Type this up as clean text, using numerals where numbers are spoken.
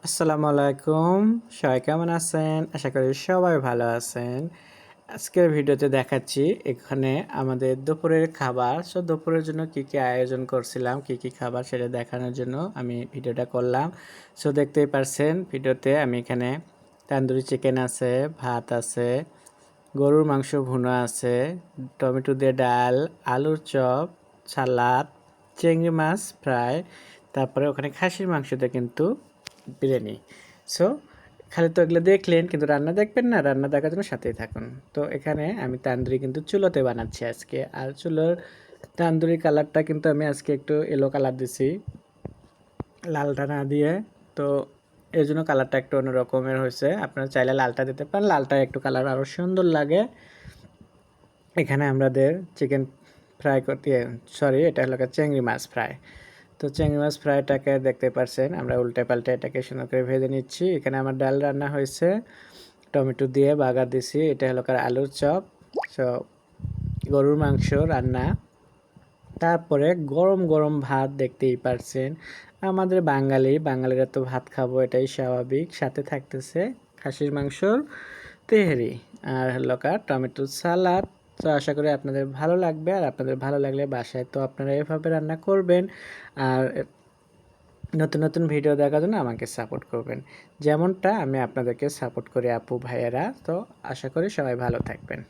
আসসালামু আলাইকুম। সবাই কেমন আছেন? আশা করি সবাই ভালো আছেন। আজকের ভিডিওতে দেখাচ্ছি এখানে আমাদের দুপুরের খাবার। দুপুরের জন্য কি আয়োজন করছিলাম, কি খাবার সেটা দেখানোর জন্য আমি ভিডিওটা করলাম। দেখতেই পারছেন ভিডিওতে আমি এখানে তান্দুরি চিকেন আছে, ভাত আছে, গরুর মাংস ভুনা আছে, টমেটো দিয়ে ডাল, আলুর চপ, সালাদ, চিংড়ি মাছ ফ্রাই, তারপরে ওখানে খাসির মাংস দিয়ে কিন্তু বিরিয়ানি। সো খালি তো এগুলো দেখলেন, কিন্তু রান্না দেখবেন না? রান্না দেখার জন্য সাথেই থাকুন। তো এখানে আমি তান্দুরি কিন্তু চুলোতে বানাচ্ছি আজকে। আর চুলোর তান্দুরি কালারটা কিন্তু আমি আজকে একটু ইয়েলো কালার দিছি, লালটা না দিয়ে। তো এর জন্য কালারটা একটু অন্য রকমের হয়েছে। আপনারা চাইলে লালটা দিতে পারেন, লালটা একটু কালার আরও সুন্দর লাগে। এখানে আমাদের চিকেন ফ্রাই করতে, সরি এটা হলো চিংড়ি মাছ ফ্রাই। তো চিংড়ি মাছ ফ্রাইটাকে দেখতে পারছেন আমরা উল্টে পাল্টে এটাকে সুন্দর করে ভেজে নিচ্ছি। এখানে আমার ডাল রান্না হয়েছে, টমেটো দিয়ে বাগার দিছি। এটা হলো আলুর চপ, সো গরুর মাংস রান্না, তারপরে গরম গরম ভাত দেখতেই পারছেন। আমাদের বাঙালিরা তো ভাত খাবো, এটাই স্বাভাবিক। সাথে থাকতেছে খাসির মাংসর তেহেরি, আর হলো টমেটো সালাদ। তো আশা করি আপনাদের ভালো লাগবে, আর আপনাদের ভালো লাগলে বাসায় তো আপনারা এভাবে রান্না করবেন। আর নতুন নতুন ভিডিও দেখার জন্য আমাকে সাপোর্ট করবেন, যেমনটা আমি আপনাদেরকে সাপোর্ট করি আপু ভাইয়েরা। তো আশা করি সবাই ভালো থাকবেন।